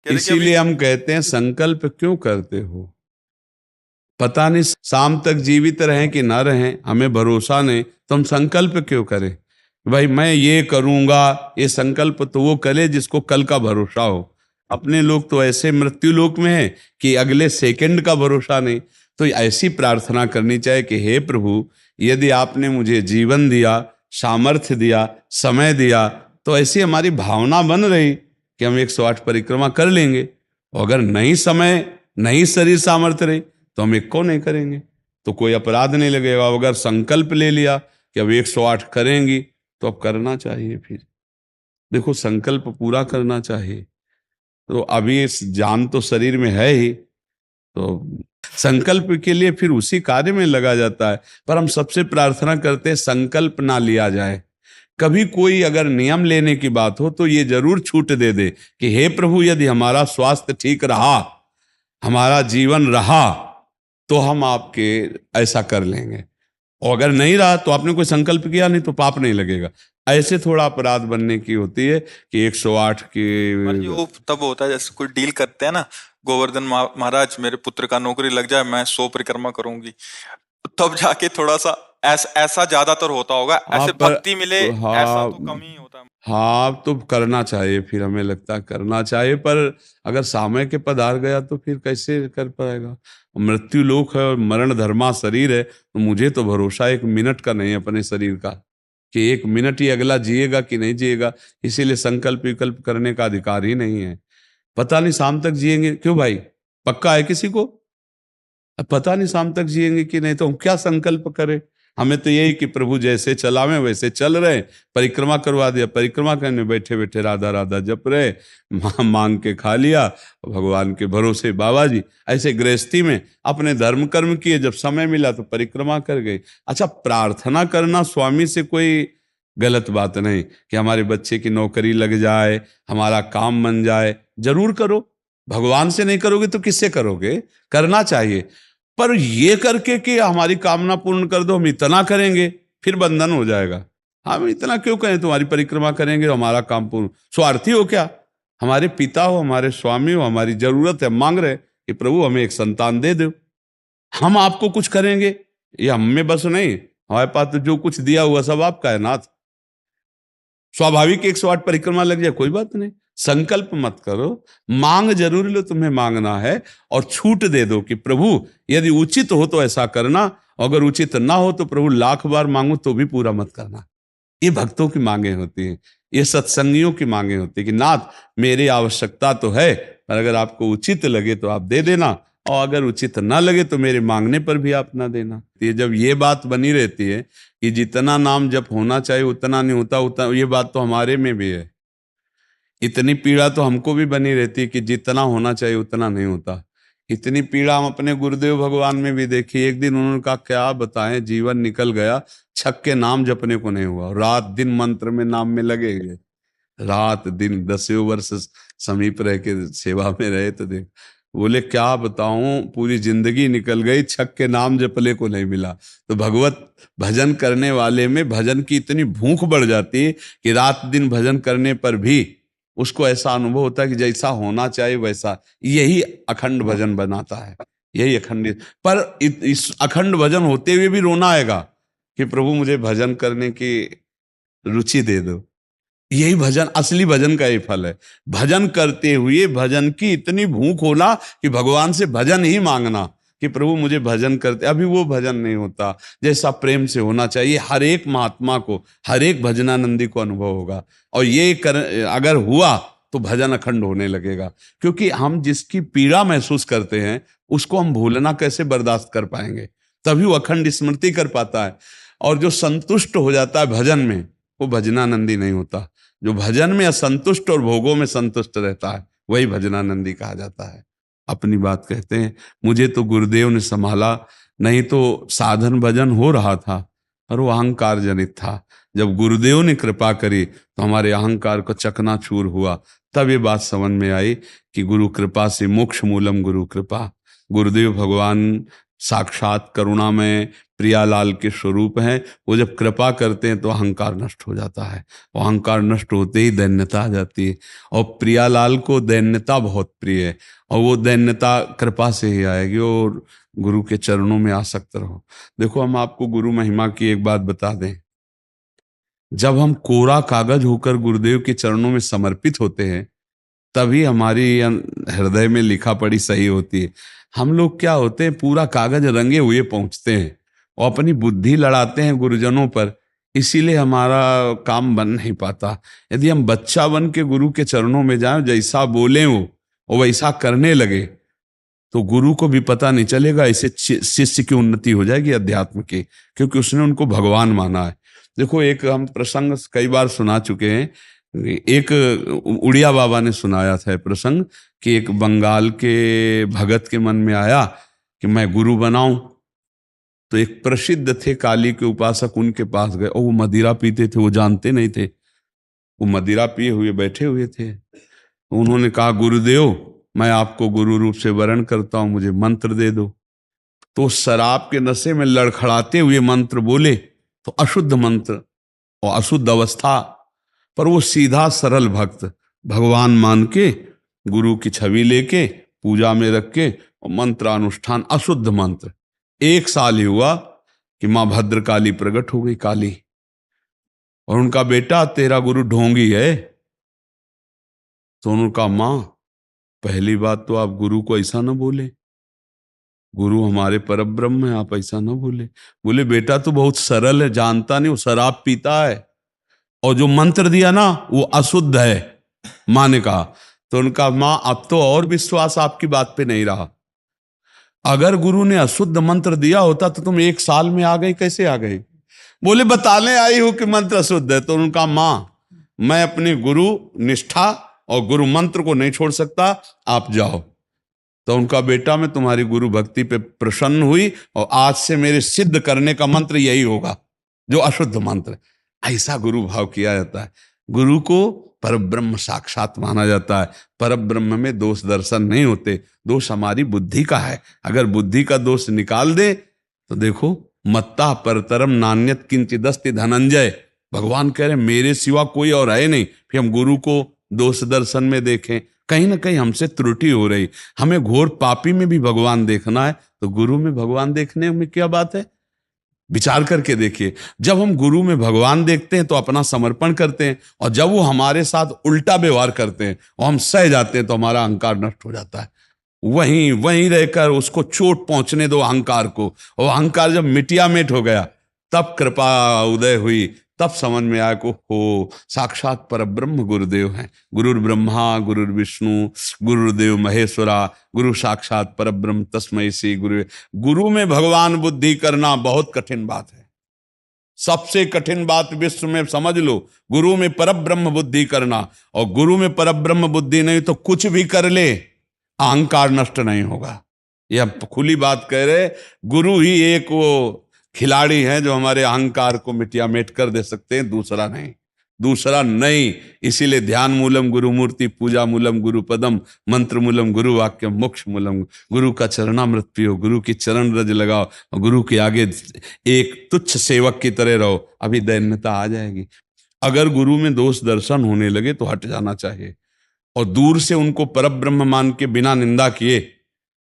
कह रहे कि इसीलिए हम कहते हैं संकल्प क्यों करते हो? पता नहीं शाम तक जीवित रहें कि ना रहें, हमें भरोसा नहीं, तो हम संकल्प क्यों करें? भाई मैं ये करूंगा, ये संकल्प तो वो करे जिसको कल का भरोसा हो। अपने लोग तो ऐसे मृत्यु लोक में है कि अगले सेकंड का भरोसा नहीं। तो ऐसी प्रार्थना करनी चाहिए कि हे प्रभु, यदि आपने मुझे जीवन दिया, सामर्थ्य दिया, समय दिया, तो ऐसी हमारी भावना बन रही कि हम 108 परिक्रमा कर लेंगे। और अगर नहीं समय, नहीं शरीर सामर्थ्य रही, तो हम एक को नहीं करेंगे, तो कोई अपराध नहीं लगेगा। अगर संकल्प ले लिया कि अब 108 करेंगी, तो अब करना चाहिए। फिर देखो, संकल्प पूरा करना चाहिए। तो अभी इस जान तो शरीर में है ही, तो संकल्प के लिए फिर उसी कार्य में लगा जाता है। पर हम सबसे प्रार्थना करते हैं संकल्प ना लिया जाए। कभी कोई अगर नियम लेने की बात हो तो ये जरूर छूट दे दे कि हे प्रभु, यदि हमारा स्वास्थ्य ठीक रहा, हमारा जीवन रहा, तो हम आपके ऐसा कर लेंगे। और अगर नहीं रहा तो आपने कोई संकल्प किया नहीं, तो पाप नहीं लगेगा। ऐसे थोड़ा अपराध बनने की होती है कि 108 की। जी वो तब होता है जैसे कोई डील करते हैं ना, गोवर्धन महाराज मेरे पुत्र का नौकरी लग जाए, मैं 100 परिक्रमा करूंगी, तब जाके थोड़ा सा ऐसा ज्यादातर होता होगा। हाँ ऐसे पर भक्ति मिले ऐसा हाँ, तो कम ही होता है। हाँ तो करना चाहिए, फिर हमें लगता है करना चाहिए। पर अगर समय के पधार गया तो फिर कैसे कर पाएगा? मृत्यु लोक है और मरण धर्मा शरीर है, तो मुझे तो भरोसा 1 मिनट का नहीं है अपने शरीर का कि 1 मिनट ही अगला जिएगा कि नहीं जिएगा। इसीलिए संकल्प विकल्प करने का अधिकार ही नहीं है। पता नहीं शाम तक जिएंगे क्यों भाई, पक्का है किसी को? अब पता नहीं शाम तक जिएंगे कि नहीं, तो हम क्या संकल्प करें? हमें तो यही कि प्रभु जैसे चलावे वैसे चल रहे। परिक्रमा करवा दिया, परिक्रमा करने बैठे बैठे राधा राधा जप रहे, मांग के खा लिया, भगवान के भरोसे बाबा जी। ऐसे गृहस्थी में अपने धर्म कर्म किए, जब समय मिला तो परिक्रमा कर गए। अच्छा, प्रार्थना करना स्वामी से कोई गलत बात नहीं कि हमारे बच्चे की नौकरी लग जाए, हमारा काम बन जाए, जरूर करो। भगवान से नहीं करोगे तो किससे करोगे? करना चाहिए। पर ये करके कि हमारी कामना पूर्ण कर दो, हम इतना करेंगे, फिर बंधन हो जाएगा। हम इतना क्यों करें, तुम्हारी परिक्रमा करेंगे हमारा काम पूर्ण? स्वार्थी हो क्या? हमारे पिता हो, हमारे स्वामी हो, हमारी जरूरत है, मांग रहे कि प्रभु हमें एक संतान दे दो, हम आपको कुछ करेंगे। ये हम में बस नहीं, हमारे पास तो जो कुछ दिया हुआ सब आपका है नाथ। स्वाभाविक 108 परिक्रमा लग जाए, कोई बात नहीं। संकल्प मत करो, मांग जरूर लो, तुम्हें मांगना है। और छूट दे दो कि प्रभु यदि उचित हो तो ऐसा करना, अगर उचित ना हो तो प्रभु लाख बार मांगो तो भी पूरा मत करना। ये भक्तों की मांगे होती हैं, ये सत्संगियों की मांगे होती है कि नाथ मेरी आवश्यकता तो है, पर अगर आपको उचित लगे तो आप दे देना, और अगर उचित ना लगे तो मेरे मांगने पर भी आप ना देना। ये जब ये बात बनी रहती है कि जितना नाम जप होना चाहिए उतना नहीं होता, उतना, ये बात तो हमारे में भी है। इतनी पीड़ा तो हमको भी बनी रहती है कि जितना होना चाहिए उतना नहीं होता। इतनी पीड़ा हम अपने गुरुदेव भगवान में भी देखी। एक दिन उन्होंने कहा क्या बताएं, जीवन निकल गया, छक के नाम जपने को नहीं हुआ, रात दिन मंत्र में नाम में लगे गए, रात दिन 10 वर्ष समीप रह के सेवा में रहे। तो देख, बोले क्या बताऊं, पूरी जिंदगी निकल गई, छक के नाम जपले को नहीं मिला। तो भगवत भजन करने वाले में भजन की इतनी भूख बढ़ जाती है कि रात दिन भजन करने पर भी उसको ऐसा अनुभव होता है कि जैसा होना चाहिए वैसा। यही अखंड भजन बनाता है, यही अखंड। पर इस अखंड भजन होते हुए भी रोना आएगा कि प्रभु मुझे भजन करने की रुचि दे दो। यही भजन, असली भजन का ही फल है। भजन करते हुए भजन की इतनी भूख होना कि भगवान से भजन ही मांगना कि प्रभु मुझे भजन करते। अभी वो भजन नहीं होता जैसा प्रेम से होना चाहिए। हर एक महात्मा को, हर एक भजनानंदी को अनुभव होगा। और ये अगर हुआ तो भजन अखंड होने लगेगा। क्योंकि हम जिसकी पीड़ा महसूस करते हैं उसको हम भूलना कैसे बर्दाश्त कर पाएंगे? तभी वो अखंड स्मृति कर पाता है। और जो संतुष्ट हो जाता है भजन में, वो भजनानंदी नहीं होता। जो भजन में असंतुष्ट और भोगों में संतुष्ट रहता है वही भजनानंदी कहा जाता है। अपनी बात कहते हैं, मुझे तो गुरुदेव ने संभाला, नहीं तो साधन भजन हो रहा था, पर वो अहंकार जनित था। जब गुरुदेव ने कृपा करी तो हमारे अहंकार को चकनाचूर हुआ। तब ये बात समझ में आई कि गुरु कृपा से मोक्ष मूलम गुरु कृपा। गुरुदेव भगवान साक्षात करुणामय प्रियालाल के स्वरूप हैं। वो जब कृपा करते हैं तो अहंकार नष्ट हो जाता है, और अहंकार नष्ट होते ही दैन्यता आ जाती है। और प्रियालाल को दैन्यता बहुत प्रिय है, और वो दैन्यता कृपा से ही आएगी, और गुरु के चरणों में आसक्त रहो। देखो, हम आपको गुरु महिमा की एक बात बता दें। जब हम कोरा कागज होकर गुरुदेव के चरणों में समर्पित होते हैं, तभी हमारी हृदय में लिखा पढ़ी सही होती है। हम लोग क्या होते हैं, पूरा कागज रंगे हुए पहुंचते हैं और अपनी बुद्धि लड़ाते हैं गुरुजनों पर, इसीलिए हमारा काम बन नहीं पाता। यदि हम बच्चा बन के गुरु के चरणों में जाएं, जैसा बोले वो और वैसा करने लगे, तो गुरु को भी पता नहीं चलेगा, ऐसे शिष्य की उन्नति हो जाएगी अध्यात्म की, क्योंकि उसने उनको भगवान माना है। देखो, एक हम प्रसंग कई बार सुना चुके हैं। एक उड़िया बाबा ने सुनाया था प्रसंग कि एक बंगाल के भगत के मन में आया कि मैं गुरु बनाऊं। तो एक प्रसिद्ध थे काली के उपासक, उनके पास गए, और वो मदिरा पीते थे, वो जानते नहीं थे, वो मदिरा पिए हुए बैठे हुए थे। उन्होंने कहा, गुरुदेव, मैं आपको गुरु रूप से वरण करता हूं, मुझे मंत्र दे दो। तो शराब के नशे में लड़खड़ाते हुए मंत्र बोले, तो अशुद्ध मंत्र और अशुद्ध अवस्था, पर वो सीधा सरल भक्त भगवान मान के गुरु की छवि लेके पूजा में रख के और मंत्रानुष्ठान, अशुद्ध मंत्र। 1 साल ही हुआ कि मां भद्रकाली प्रकट हो गई, काली, और उनका बेटा, तेरा गुरु ढोंगी है। तो उनका, मां, पहली बात तो आप गुरु को ऐसा ना बोले, गुरु हमारे परब्रह्म है, आप ऐसा ना बोले। बोले, बेटा तू बहुत सरल है, जानता नहीं, वो शराब पीता है, और जो मंत्र दिया ना वो अशुद्ध है। मां ने कहा। तो उनका, मां, अब तो और विश्वास आपकी बात पे नहीं रहा। अगर गुरु ने अशुद्ध मंत्र दिया होता तो तुम 1 साल में आ गई, कैसे आ गई? बोले, बताने आई हूं कि मंत्र अशुद्ध है। तो उनका, मां, मैं अपनी गुरु निष्ठा और गुरु मंत्र को नहीं छोड़ सकता, आप जाओ। तो उनका बेटा, मैं तुम्हारी गुरु भक्ति पे प्रसन्न हुई, और आज से मेरे सिद्ध करने का मंत्र यही होगा, जो अशुद्ध मंत्र। ऐसा गुरु भाव किया जाता है। गुरु को परब्रह्म साक्षात माना जाता है। परब्रह्म में दोष दर्शन नहीं होते, दोष हमारी बुद्धि का है। अगर बुद्धि का दोष निकाल दे तो देखो, मत्ता परतरम नान्यत किंचिदस्ति धनंजय, भगवान कह रहे मेरे सिवा कोई और है नहीं। फिर हम गुरु को दोष दर्शन में देखें, कहीं ना कहीं हमसे त्रुटि हो रही। हमें घोर पापी में भी भगवान देखना है, तो गुरु में भगवान देखने में क्या बात है? विचार करके देखिए। जब हम गुरु में भगवान देखते हैं तो अपना समर्पण करते हैं, और जब वो हमारे साथ उल्टा व्यवहार करते हैं और हम सह जाते हैं, तो हमारा अहंकार नष्ट हो जाता है। वहीं वहीं रहकर उसको चोट पहुंचने दो अहंकार को, और अहंकार जब मिटिया मिट हो गया, तब कृपा उदय हुई, तब समझ में आया को हो साक्षात परब्रह्म गुरुदेव हैं। गुरुर् ब्रह्मा गुरुर् विष्णु गुरुर्देव महेश्वरा, गुरु साक्षात परब्रह्म तस्मै श्री गुरु। गुरु में भगवान बुद्धि करना बहुत कठिन बात है, सबसे कठिन बात विश्व में, समझ लो। गुरु में परब्रह्म बुद्धि करना, और गुरु में परब्रह्म बुद्धि नहीं तो कुछ भी कर ले, अहंकार नष्ट नहीं होगा। यह खुली बात कह रहे। गुरु ही एक वो खिलाड़ी हैं जो हमारे अहंकार को मिटिया मेट कर दे सकते हैं, दूसरा नहीं, दूसरा नहीं। इसीलिए ध्यान मूलम गुरु मूर्ति, पूजा मूलम गुरु पदम, मंत्र मूलम गुरु वाक्यम, मोक्ष मूलम। गुरु का चरणामृत पियो, गुरु की चरण रज लगाओ, और गुरु के आगे एक तुच्छ सेवक की तरह रहो, अभी दैन्यता आ जाएगी। अगर गुरु में दोष दर्शन होने लगे तो हट जाना चाहिए, और दूर से उनको परब्रह्म मान के बिना निंदा किए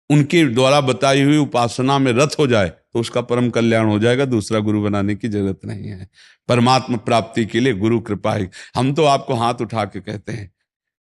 उनके द्वारा बताई हुई उपासना में रत हो जाए तो उसका परम कल्याण हो जाएगा। दूसरा गुरु बनाने की जरूरत नहीं है। परमात्मा प्राप्ति के लिए गुरु कृपा ही। हम तो आपको हाथ उठा के कहते हैं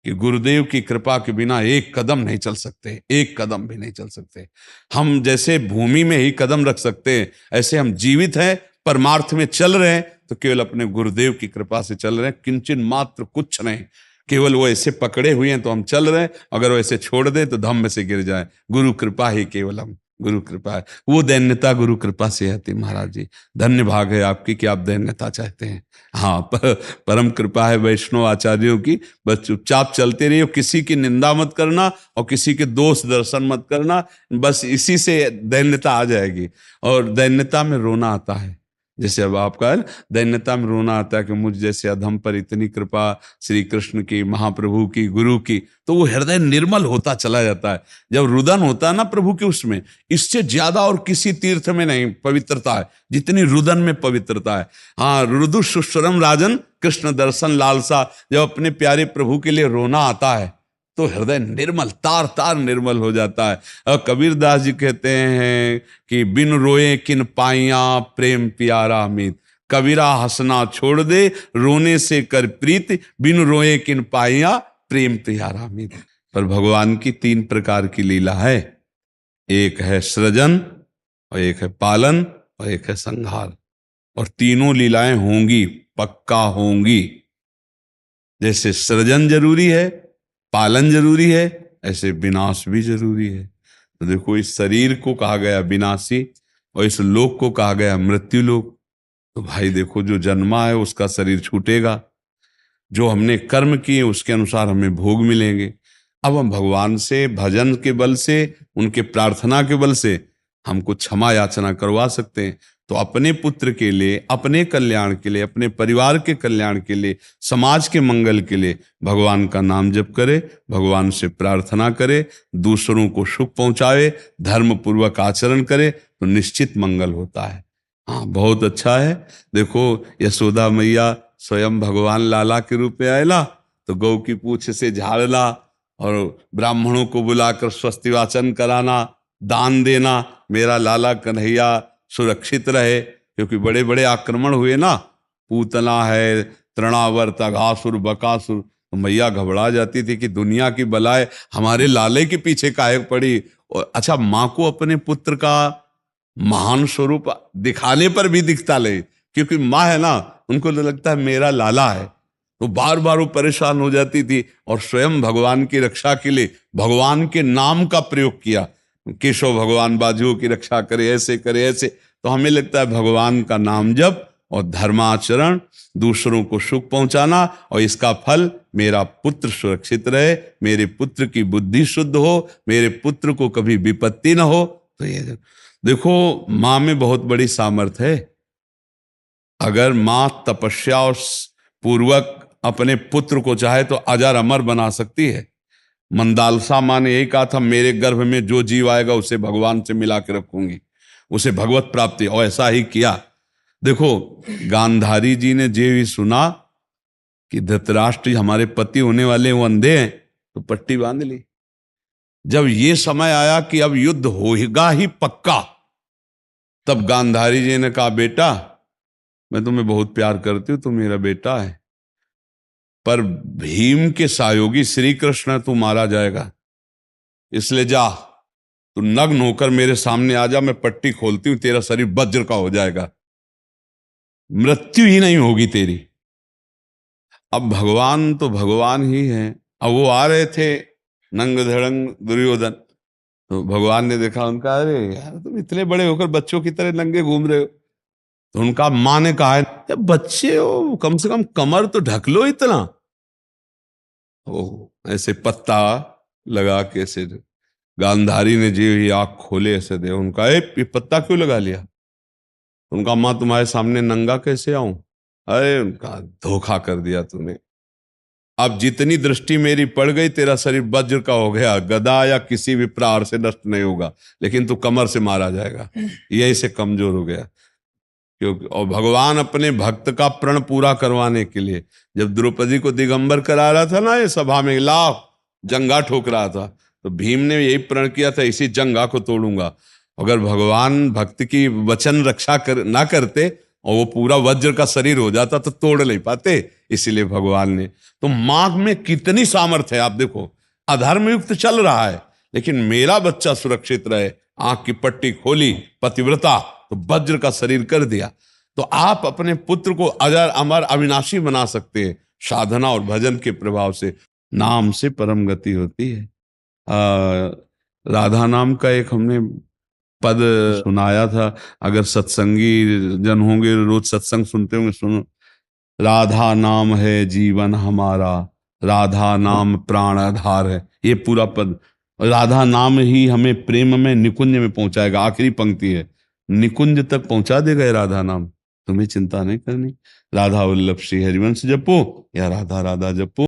कि गुरुदेव की कृपा के बिना एक कदम नहीं चल सकते, एक कदम भी नहीं चल सकते। हम जैसे भूमि में ही कदम रख सकते हैं, ऐसे हम जीवित हैं, परमार्थ में चल रहे हैं, तो केवल अपने गुरुदेव की कृपा से चल रहे हैं, किंचन मात्र कुछ नहीं। केवल वो ऐसे पकड़े हुए हैं तो हम चल रहे हैं, अगर वो ऐसे छोड़ दे तो धम्म से गिर जाए। गुरु कृपा ही केवलम, गुरु कृपा है। वो दैन्यता गुरु कृपा से आती। महाराज जी, धन्य भाग है आपकी कि आप दैन्यता चाहते हैं। हाँ, परम कृपा है वैष्णव आचार्यों की। बस चुपचाप चलते रहिए, किसी की निंदा मत करना और किसी के दोष दर्शन मत करना, बस इसी से दैन्यता आ जाएगी। और दैन्यता में रोना आता है, जैसे अब आपका है ना, दैन्यता में रोना आता है कि मुझ जैसे अधम पर इतनी कृपा श्री कृष्ण की, महाप्रभु की, गुरु की, तो वो हृदय निर्मल होता चला जाता है। जब रुदन होता है ना प्रभु के, उसमें इससे ज्यादा और किसी तीर्थ में नहीं पवित्रता है जितनी रुदन में पवित्रता है। हाँ, रुदु सुश्रम राजन कृष्ण दर्शन लालसा, जब अपने प्यारे प्रभु के लिए रोना आता है तो हृदय निर्मल, तार तार निर्मल हो जाता है। और कबीर दास जी कहते हैं कि बिन रोए किन पाइया प्रेम प्यारा मीत, कबीरा हंसना छोड़ दे रोने से कर प्रीत, बिन रोए किन पाइया प्रेम प्यारा मीत। पर भगवान की 3 प्रकार की लीला है, एक है सृजन और एक है पालन और एक है संहार, और तीनों लीलाएं होंगी, पक्का होंगी। जैसे सृजन जरूरी है, पालन जरूरी है, ऐसे विनाश भी जरूरी है। तो देखो, इस शरीर को कहा गया विनाशी और इस लोक को कहा गया मृत्यु लोक। तो भाई देखो, जो जन्मा है उसका शरीर छूटेगा, जो हमने कर्म किए उसके अनुसार हमें भोग मिलेंगे। अब हम भगवान से भजन के बल से, उनके प्रार्थना के बल से हमको क्षमा याचना करवा सकते हैं। तो अपने पुत्र के लिए, अपने कल्याण के लिए, अपने परिवार के कल्याण के लिए, समाज के मंगल के लिए भगवान का नाम जप करे, भगवान से प्रार्थना करे, दूसरों को सुख पहुंचावे, धर्म पूर्वक आचरण करे, तो निश्चित मंगल होता है। हाँ, बहुत अच्छा है। देखो, यशोदा मैया स्वयं भगवान लाला के रूप में आयला तो गौ की पूंछ से झाड़ना और ब्राह्मणों को बुलाकर स्वस्ति वाचन कराना, दान देना, मेरा लाला कन्हैया सुरक्षित रहे। क्योंकि बड़े बड़े आक्रमण हुए ना, पूतना है, तृणावर्त, अघासुर, बकासुर, तो मैया घबरा जाती थी कि दुनिया की बलाएं हमारे लाले के पीछे काहे पड़ी। और अच्छा, माँ को अपने पुत्र का महान स्वरूप दिखाने पर भी दिखता ले, क्योंकि माँ है ना, उनको तो लगता है मेरा लाला है, तो बार बार वो परेशान हो जाती थी। और स्वयं भगवान की रक्षा के लिए भगवान के नाम का प्रयोग किया, केशव भगवान बाजुओं की रक्षा करे, ऐसे करे, ऐसे। तो हमें लगता है भगवान का नाम जप और धर्माचरण, दूसरों को सुख पहुंचाना, और इसका फल मेरा पुत्र सुरक्षित रहे, मेरे पुत्र की बुद्धि शुद्ध हो, मेरे पुत्र को कभी विपत्ति ना हो। तो ये देखो, माँ में बहुत बड़ी सामर्थ्य है। अगर माँ तपस्या और पूर्वक अपने पुत्र को चाहे तो अजर अमर बना सकती है। मंदालसा माँ ने यही कहा था, मेरे गर्भ में जो जीव आएगा उसे भगवान से मिला के रखूंगी, उसे भगवत प्राप्ति, और ऐसा ही किया। देखो, गांधारी जी ने जे भी सुना कि धृतराष्ट्र हमारे पति होने वाले वो अंधे हैं, तो पट्टी बांध ली। जब ये समय आया कि अब युद्ध होगा ही पक्का, तब गांधारी जी ने कहा, बेटा मैं तुम्हें बहुत प्यार करती हूं, तुम मेरा बेटा है, पर भीम के सहयोगी श्री कृष्ण तू मारा जाएगा, इसलिए जा, तू नग्न होकर मेरे सामने आ जा, मैं पट्टी खोलती हूं, तेरा शरीर वज्र का हो जाएगा, मृत्यु ही नहीं होगी तेरी। अब भगवान तो भगवान ही है। अब वो आ रहे थे नंग धड़ंग दुर्योधन, तो भगवान ने देखा उनका, अरे यार तुम इतने बड़े होकर बच्चों की तरह नंगे घूम रहे हो। तो उनका माँ ने कहा है, बच्चे हो, कम से कम कमर तो ढक लो इतना। ओ ऐसे पत्ता लगा के ऐसे, गांधारी ने जी ही आंख खोले ऐसे दे, उनका ये पत्ता क्यों लगा लिया? उनका, माँ तुम्हारे सामने नंगा कैसे आऊं? अरे उनका, धोखा कर दिया तूने, अब जितनी दृष्टि मेरी पड़ गई, तेरा शरीर वज्र का हो गया, गदा या किसी भी प्रहार से नष्ट नहीं होगा, लेकिन तू कमर से मारा जाएगा, यही से कमजोर हो गया। क्योंकि और भगवान अपने भक्त का प्रण पूरा करवाने के लिए जब द्रौपदी को दिगंबर करा रहा था ना, ये सभा में लाभ जंगा ठोक रहा था, तो भीम ने यही प्रण किया था, इसी जंगा को तोड़ूंगा। अगर भगवान भक्त की वचन रक्षा ना करते और वो पूरा वज्र का शरीर हो जाता तो तोड़ नहीं पाते, इसीलिए भगवान ने। तो माँ में कितनी सामर्थ्य है, आप देखो, अधर्म युक्त चल रहा है लेकिन मेरा बच्चा सुरक्षित रहे, आंख की पट्टी खोली, पतिव्रता, तो वज्र का शरीर कर दिया। तो आप अपने पुत्र को अजर अमर अविनाशी बना सकते हैं साधना और भजन के प्रभाव से। नाम से परम गति होती है। राधा नाम का एक हमने पद सुनाया था, अगर सत्संगी जन होंगे, रोज सत्संग सुनते होंगे, सुनो, राधा नाम है जीवन हमारा, राधा नाम प्राण आधार है। ये पूरा पद, राधा नाम ही हमें प्रेम में निकुंज में पहुंचाएगा। आखिरी पंक्ति है, निकुंज तक पहुंचा देगा ये राधा नाम। तुम्हें चिंता नहीं करनी। राधा वल्लभ श्री हरिवंश जपो या राधा राधा जपो।